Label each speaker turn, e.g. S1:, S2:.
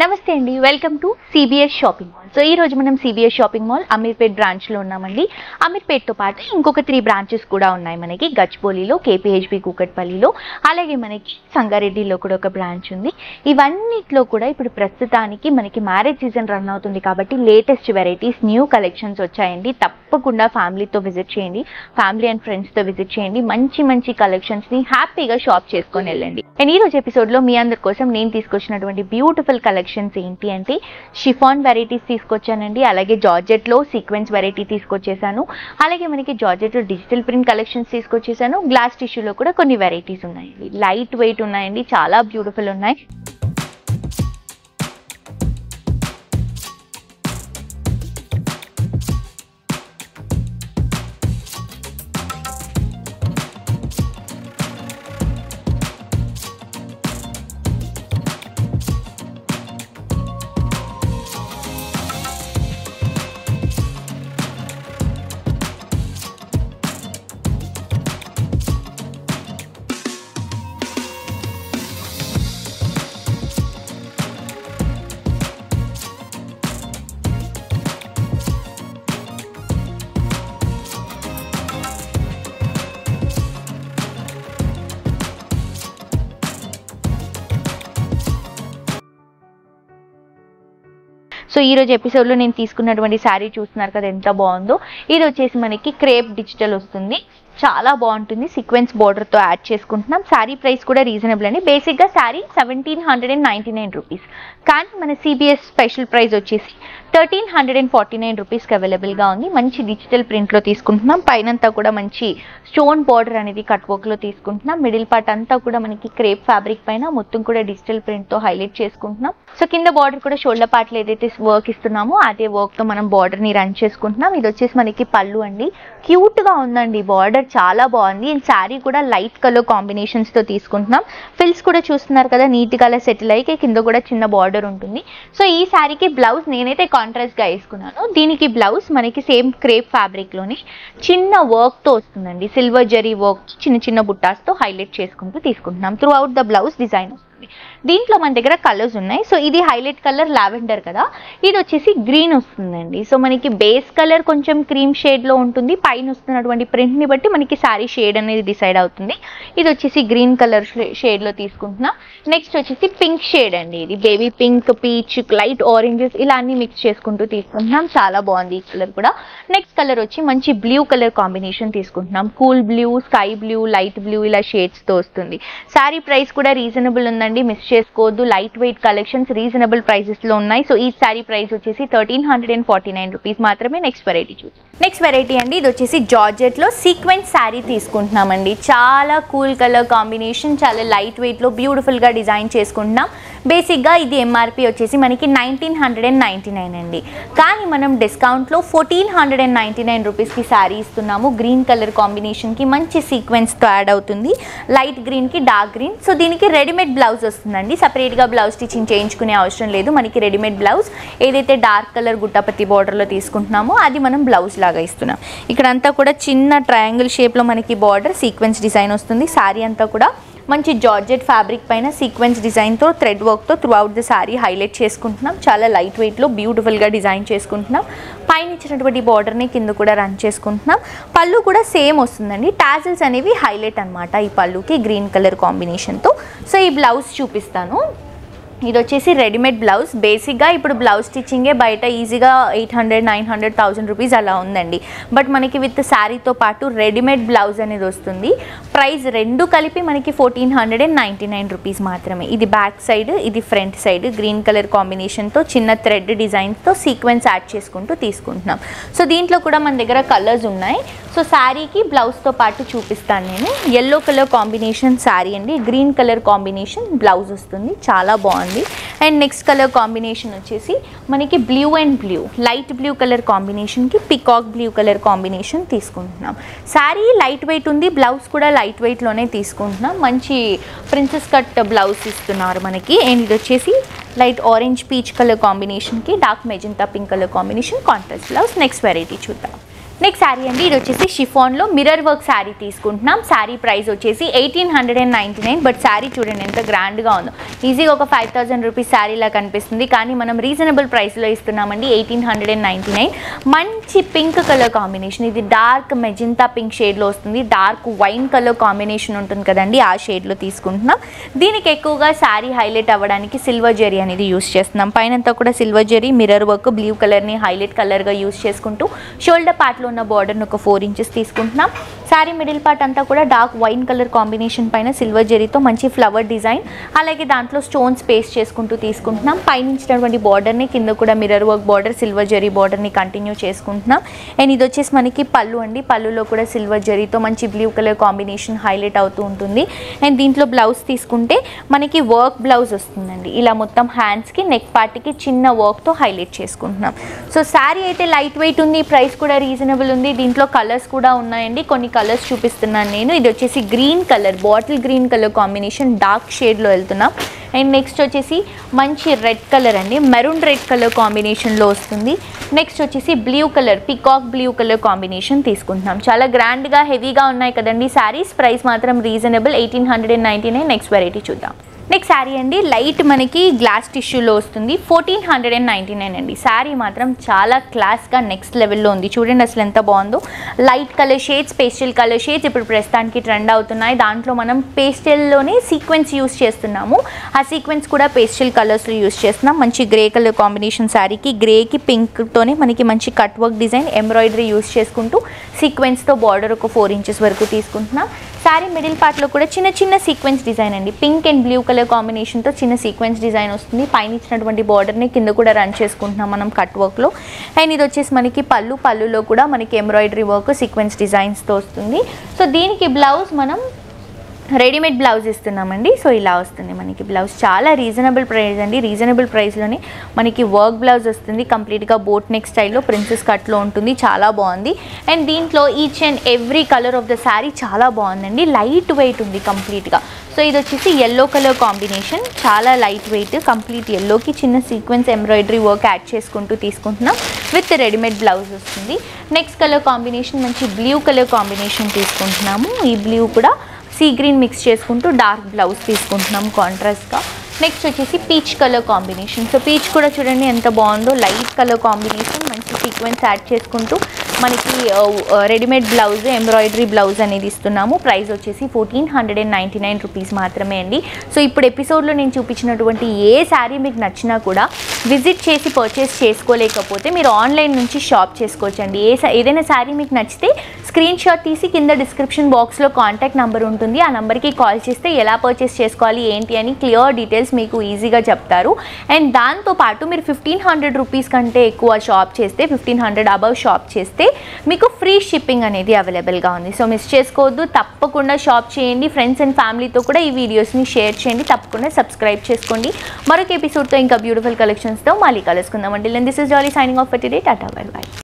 S1: నమస్తే అండి, welcome to CBS shopping mall. So ఈ రోజు మనం సిబిఎస్ షాపింగ్ మాల్ అమీర్పేట్ బ్రాంచ్లో ఉన్నామండి. అమీర్పేట్తో పాటు ఇంకొక 3 బ్రాంచెస్ కూడా ఉన్నాయి మనకి. గచ్చిబౌలిలో, కేపీహెచ్బి కూకట్పల్లిలో, అలాగే మనకి సంగారెడ్డిలో కూడా ఒక బ్రాంచ్ ఉంది. ఇవన్నిట్లో కూడా ఇప్పుడు ప్రస్తుతానికి మనకి మ్యారేజ్ సీజన్ రన్ అవుతుంది కాబట్టి లేటెస్ట్ వెరైటీస్, న్యూ కలెక్షన్స్ వచ్చాయండి. తప్పకుండా ఫ్యామిలీతో విజిట్ చేయండి, ఫ్యామిలీ అండ్ ఫ్రెండ్స్తో విజిట్ చేయండి. మంచి మంచి కలెక్షన్స్ని హ్యాపీగా షాప్ చేసుకొని వెళ్ళండి. అండ్ ఈ రోజు ఎపిసోడ్లో మీ అందరి కోసం నేను తీసుకొచ్చినటువంటి బ్యూటిఫుల్ కలెక్షన్స్ ఏంటి అంటే షిఫాన్ వెరైటీస్ తీసుకొచ్చానండి. అలాగే జార్జెట్లో సీక్వెన్స్ వెరైటీ తీసుకొచ్చేసాను. అలాగే మనకి జార్జెట్లో డిజిటల్ ప్రింట్ కలెక్షన్స్ తీసుకొచ్చేసాను. గ్లాస్ టిష్యూలో కూడా కొన్ని వెరైటీస్ ఉన్నాయండి. లైట్ వెయిట్ ఉన్నాయండి, చాలా బ్యూటిఫుల్ ఉన్నాయి. సో ఈ రోజు ఎపిసోడ్లో నేను తీసుకున్నటువంటి శారీ చూస్తున్నారు కదా ఎంత బాగుందో. ఇది వచ్చేసి మనకి క్రేప్ డిజిటల్ వస్తుంది, చాలా బాగుంటుంది. సీక్వెన్స్ బార్డర్తో యాడ్ చేసుకుంటున్నాం. శారీ ప్రైస్ కూడా రీజనబుల్ అండి. బేసిక్గా శారీ 1799 రూపీస్, కానీ మన సిబిఎస్ స్పెషల్ ప్రైస్ వచ్చేసి 1349 రూపీస్కి అవైలబుల్గా ఉంది. మంచి డిజిటల్ ప్రింట్లో తీసుకుంటున్నాం. పైనంతా కూడా మంచి స్టోన్ బార్డర్ అనేది కట్ వర్క్లో తీసుకుంటున్నాం. మిడిల్ పార్ట్ అంతా కూడా మనకి క్రేప్ ఫ్యాబ్రిక్ పైన మొత్తం కూడా డిజిటల్ ప్రింట్తో హైలైట్ చేసుకుంటున్నాం. సో కింద బార్డర్ కూడా షోల్డర్ పార్ట్లో ఏదైతే వర్క్ ఇస్తున్నామో అదే వర్క్తో మనం బార్డర్ని రన్ చేసుకుంటున్నాం. ఇది వచ్చేసి మనకి పళ్ళు అండి. క్యూట్గా ఉందండి, బార్డర్ చాలా బాగుంది. అండ్ శారీ కూడా లైట్ కలర్ కాంబినేషన్స్తో తీసుకుంటున్నాం. ఫిల్స్ కూడా చూస్తున్నారు కదా, నీట్గా అలా సెటిల్ అయ్యి కింద కూడా చిన్న బార్డర్ ఉంటుంది. సో ఈ శారీకి బ్లౌజ్ నేనైతే కాంట్రాస్ట్గా వేసుకున్నాను. దీనికి బ్లౌజ్ మనకి సేమ్ క్రేప్ ఫ్యాబ్రిక్లోని చిన్న వర్క్తో వస్తుందండి. సిల్వర్ జరీ వర్క్ చిన్న చిన్న బుట్టాస్తో హైలైట్ చేసుకుంటూ తీసుకుంటున్నాం. Through out the blouse design వస్తుంది. దీంట్లో మన దగ్గర కలర్స్ ఉన్నాయి. సో ఇది హైలైట్ కలర్ లావెండర్ కదా, ఇది వచ్చేసి గ్రీన్ వస్తుందండి. సో మనకి బేస్ కలర్ కొంచెం క్రీమ్ షేడ్లో ఉంటుంది. పైన వస్తున్నటువంటి ప్రింట్ని బట్టి మనకి శారీ షేడ్ అనేది డిసైడ్ అవుతుంది. ఇది వచ్చేసి గ్రీన్ కలర్ షేడ్లో తీసుకుంటున్నా. నెక్స్ట్ వచ్చేసి పింక్ షేడ్ అండి. ఇది baby pink, peach, light oranges ఇలా అన్ని మిక్స్ చేసుకుంటూ తీసుకుంటున్నాం. చాలా బాగుంది ఈ కలర్ కూడా. నెక్స్ట్ కలర్ వచ్చి మంచి బ్లూ కలర్ కాంబినేషన్ తీసుకుంటున్నాం. Cool blue, sky blue, light blue ఇలా షేడ్స్తో వస్తుంది. శారీ ప్రైస్ కూడా రీజనబుల్ ఉందండి, మిస్ చేసుకోవద్దు. లైట్ వెయిట్ కలెక్షన్స్ రీజనబుల్ ప్రైసెస్లో ఉన్నాయి. సో ఈ శారీ ప్రైస్ వచ్చేసి 1349 రూపీస్ మాత్రమే. నెక్స్ట్ వెరైటీ చూద్దాం. నెక్స్ట్ వెరైటీ అండి, ఇది వచ్చేసి జార్జెట్లో సీక్వెన్స్ శారీ తీసుకుంటున్నామండి. చాలా కూల్ కలర్ కాంబినేషన్, చాలా లైట్ వెయిట్లో బ్యూటిఫుల్గా డిజైన్ చేసుకుంటున్నాం. బేసిక్గా ఇది ఎంఆర్పి వచ్చేసి మనకి 1999 అండి, కానీ మనం డిస్కౌంట్లో 1499 రూపీస్కి శారీ ఇస్తున్నాము. గ్రీన్ కలర్ కాంబినేషన్కి మంచి సీక్వెన్స్తో యాడ్ అవుతుంది. లైట్ గ్రీన్కి డార్క్ గ్రీన్. సో దీనికి రెడీమేడ్ బ్లౌజ్ వస్తుందండి. సపరేట్గా బ్లౌజ్ స్టిచ్చింగ్ చేయించుకునే అవసరం లేదు. మనకి రెడీమేడ్ బ్లౌజ్ ఏదైతే డార్క్ కలర్ గుట్టపత్తి బార్డర్లో తీసుకుంటున్నామో అది మనం బ్లౌజ్ లాగా ఇస్తున్నాం. ఇక్కడంతా కూడా చిన్న ట్రయాంగిల్ షేప్లో మనకి బార్డర్ సీక్వెన్స్ డిజైన్ వస్తుంది. శారీ అంతా కూడా మంచి జార్జెట్ ఫ్యాబ్రిక్ పైన సీక్వెన్స్ డిజైన్తో థ్రెడ్ వర్క్తో through out the sari highlight చేసుకుంటున్నాం. చాలా లైట్ వెయిట్లో బ్యూటిఫుల్గా డిజైన్ చేసుకుంటున్నాం. పైన ఇచ్చినటువంటి బార్డర్ని కింద కూడా రన్ చేసుకుంటున్నాం. పళ్ళు కూడా సేమ్ వస్తుందండి. టాజిల్స్ అనేవి హైలైట్ అనమాట ఈ పళ్ళుకి గ్రీన్ కలర్ కాంబినేషన్తో. సో ఈ బ్లౌజ్ చూపిస్తాను. ఇది వచ్చేసి రెడీమేడ్ బ్లౌజ్. బేసిక్గా ఇప్పుడు బ్లౌజ్ స్టిచ్చింగే బయట ఈజీగా 800, 900, 1000 రూపీస్ అలా ఉందండి. బట్ మనకి విత్ శారీతో పాటు రెడీమేడ్ బ్లౌజ్ అనేది వస్తుంది. ప్రైస్ రెండు కలిపి మనకి 1499 రూపీస్ మాత్రమే. ఇది బ్యాక్ సైడ్, ఇది ఫ్రంట్ సైడ్. గ్రీన్ కలర్ కాంబినేషన్తో చిన్న థ్రెడ్ డిజైన్తో సీక్వెన్స్ యాడ్ చేసుకుంటూ తీసుకుంటున్నాం. సో దీంట్లో కూడా మన దగ్గర కలర్స్ ఉన్నాయి. సో శారీకి బ్లౌజ్తో పాటు చూపిస్తాను నేను. ఎల్లో కలర్ కాంబినేషన్ శారీ అండి, గ్రీన్ కలర్ కాంబినేషన్ బ్లౌజ్ వస్తుంది. చాలా బాగుంది. అండ్ నెక్స్ట్ కలర్ కాంబినేషన్ వచ్చేసి మనకి blue and blue, light blue colour కాంబినేషన్కి పికాక్ బ్లూ కలర్ కాంబినేషన్ తీసుకుంటున్నాం. శారీ లైట్ వెయిట్ ఉంది, బ్లౌజ్ కూడా లైట్ వెయిట్లోనే తీసుకుంటున్నాం. మంచి ప్రిన్సెస్ కట్ బ్లౌజ్ ఇస్తున్నారు మనకి. అండ్ ఇది వచ్చేసి లైట్ ఆరెంజ్ పీచ్ కలర్ కాంబినేషన్కి dark magenta pink colour combination contrast blouse. Next variety చూద్దాం. నెక్స్ట్ శారీ అండి, ఇది వచ్చేసి షిఫాన్లో మిర్రర్ వర్క్ శారీ తీసుకుంటున్నాం. శారీ ప్రైస్ వచ్చేసి 1899. బట్ శారీ చూడండి ఎంత గ్రాండ్గా ఉందో. ఈజీగా ఒక 5000 రూపీస్ శారీలా కనిపిస్తుంది, కానీ మనం రీజనబుల్ ప్రైస్లో ఇస్తున్నామండి. 1899. మంచి పింక్ కలర్ కాంబినేషన్, ఇది డార్క్ మెజెంటా పింక్ షేడ్లో వస్తుంది. డార్క్ వైన్ కలర్ కాంబినేషన్ ఉంటుంది కదండి, ఆ షేడ్లో తీసుకుంటున్నాం. దీనికి ఎక్కువగా శారీ హైలైట్ అవ్వడానికి సిల్వర్ జరీ అనేది యూస్ చేస్తున్నాం. పైనంతా కూడా silver zari mirror work blue కలర్ని హైలైట్ కలర్గా యూస్ చేసుకుంటూ షోల్డర్ పార్ట్లో ఉన్న బార్డర్ని ఒక 4 ఇంచెస్ తీసుకుంటున్నాం. శారీ మిడిల్ పార్ట్ అంతా కూడా డార్క్ వైన్ కలర్ కాంబినేషన్ పైన సిల్వర్ జరీతో మంచి ఫ్లవర్ డిజైన్, అలాగే దాంట్లో స్టోన్స్ పేస్ట్ చేసుకుంటూ తీసుకుంటున్నాం. పైన ఇచ్చినటువంటి బార్డర్ని కింద కూడా mirror work border silver zari బార్డర్ని కంటిన్యూ చేసుకుంటున్నాం. అండ్ ఇది వచ్చేసి మనకి పళ్ళు అండి, పళ్ళులో కూడా సిల్వర్ జరీతో మంచి బ్లూ కలర్ కాంబినేషన్ హైలైట్ అవుతూ ఉంటుంది. అండ్ దీంట్లో బ్లౌజ్ తీసుకుంటే మనకి వర్క్ బ్లౌజ్ వస్తుందండి. ఇలా మొత్తం హ్యాండ్స్కి నెక్ పార్ట్కి చిన్న వర్క్తో హైలైట్ చేసుకుంటున్నాం. సో శారీ అయితే లైట్ వెయిట్ ఉంది, ప్రైస్ కూడా రీజనబుల్ ఉంది. దీంట్లో కలర్స్ కూడా ఉన్నాయండి, కొన్ని కలర్స్ చూపిస్తున్నాను నేను. ఇది వచ్చేసి green colour, bottle green colour combination dark షేడ్లో వెళ్తున్నాం. అండ్ నెక్స్ట్ వచ్చేసి మంచి రెడ్ కలర్ అండి, మెరూన్ రెడ్ కలర్ కాంబినేషన్లో వస్తుంది. నెక్స్ట్ వచ్చేసి blue colour, peacock blue colour combination తీసుకుంటున్నాం. చాలా గ్రాండ్గా హెవీగా ఉన్నాయి కదండి శారీస్. ప్రైస్ మాత్రం రీజనబుల్, 1899. నెక్స్ట్ వెరైటీ చూద్దాం. నెక్స్ట్ శారీ అండి, లైట్ మనకి గ్లాస్ టిష్యూలో వస్తుంది. 1499 అండి. శారీ మాత్రం చాలా క్లాస్గా నెక్స్ట్ లెవెల్లో ఉంది. చూడండి అసలు ఎంత బాగుందో. Light colour shades, pastel colour shades ఇప్పుడు ప్రస్తుతానికి ట్రెండ్ అవుతున్నాయి. దాంట్లో మనం పేస్టల్లోనే సీక్వెన్స్ యూస్ చేస్తున్నాము. ఆ సీక్వెన్స్ కూడా పేస్టల్ కలర్స్లో యూస్ చేస్తున్నాం. మంచి గ్రే కలర్ కాంబినేషన్ శారీకి, గ్రేకి పింక్తోనే మనకి మంచి cut work design embroidery use చేసుకుంటూ సీక్వెన్స్తో బార్డర్ ఒక 4 ఇంచెస్ వరకు తీసుకుంటున్నాం. శారీ మిడిల్ పార్ట్లో కూడా చిన్న చిన్న సీక్వెన్స్ డిజైన్ అండి, పింక్ అండ్ బ్లూ కలర్ కాంబినేషన్తో చిన్న సీక్వెన్స్ డిజైన్ వస్తుంది. పైన ఇచ్చినటువంటి బార్డర్ని కింద కూడా రన్ చేసుకుంటున్నాం మనం కట్ వర్క్లో. అండ్ ఇది వచ్చేసి మనకి పళ్ళులో కూడా మనకి ఎంబ్రాయిడరీ వర్క్ సీక్వెన్స్ డిజైన్స్తో వస్తుంది. సో దీనికి బ్లౌజ్ మనం రెడీమేడ్ బ్లౌజ్ ఇస్తున్నామండి. సో ఇలా వస్తుంది మనకి బ్లౌజ్. చాలా రీజనబుల్ ప్రైస్ అండి. రీజనబుల్ ప్రైస్లోనే మనకి వర్క్ బ్లౌజ్ వస్తుంది. కంప్లీట్గా బోట్ నెక్ స్టైల్లో ప్రిన్సెస్ కట్లో ఉంటుంది. చాలా బాగుంది. అండ్ దీంట్లో each and every colour of the sari చాలా బాగుందండి. లైట్ వెయిట్ ఉంది కంప్లీట్గా. సో ఇది వచ్చేసి ఎల్లో కలర్ కాంబినేషన్, చాలా లైట్ వెయిట్. కంప్లీట్ ఎల్లోకి చిన్న సీక్వెన్స్ ఎంబ్రాయిడరీ వర్క్ యాడ్ చేసుకుంటూ తీసుకుంటున్నాం. విత్ రెడీమేడ్ బ్లౌజ్ వస్తుంది. నెక్స్ట్ కలర్ కాంబినేషన్ మంచి బ్లూ కలర్ కాంబినేషన్ తీసుకుంటున్నాము. ఈ బ్లూ కూడా సీ గ్రీన్ మిక్స్ చేసుకుంటూ డార్క్ బ్లౌజ్ తీసుకుంటున్నాం కాంట్రాస్ట్గా. నెక్స్ట్ వచ్చేసి peach colour combination. So peach కూడా చూడండి ఎంత బాగుందో, లైట్ కలర్ కాంబినేషన్ మంచి సీక్వెన్స్ యాడ్ చేసుకుంటూ మనకి రెడీమేడ్ బ్లౌజ్ ఎంబ్రాయిడరీ బ్లౌజ్ అనేది ఇస్తున్నాము. ప్రైస్ వచ్చేసి 1499 రూపీస్ మాత్రమే అండి. సో ఇప్పుడు ఎపిసోడ్లో నేను చూపించినటువంటి ఏ శారీ మీకు నచ్చినా కూడా విజిట్ చేసి పర్చేస్ చేసుకోలేకపోతే మీరు ఆన్లైన్ నుంచి షాప్ చేసుకోవచ్చండి. ఏదైనా శారీ మీకు నచ్చితే స్క్రీన్ షాట్ తీసి కింద డిస్క్రిప్షన్ బాక్స్లో కాంటాక్ట్ నెంబర్ ఉంటుంది. ఆ నెంబర్కి కాల్ చేస్తే ఎలా పర్చేస్ చేసుకోవాలి ఏంటి అని క్లియర్ డీటెయిల్స్ మీకు ఈజీగా చెప్తారు. అండ్ దాంతోపాటు మీరు 1500 రూపీస్ కంటే ఎక్కువ షాప్ చేస్తే, 1500 అబవ్ షాప్ చేస్తే మీకు ఫ్రీ షిప్పింగ్ అనేది అవైలబుల్గా ఉంది. సో మిస్ చేసుకోవద్దు, తప్పకుండా షాప్ చేయండి. ఫ్రెండ్స్ అండ్ ఫ్యామిలీతో కూడా ఈ వీడియోస్ని షేర్ చేయండి. తప్పకుండా సబ్స్క్రైబ్ చేసుకోండి. మరొక ఎపిసోడ్తో ఇంకా బ్యూటిఫుల్ కలెక్షన్స్తో మళ్ళీ కలుసుకుందాం. Until then this is Jolly signing off for today. Tata, bye by.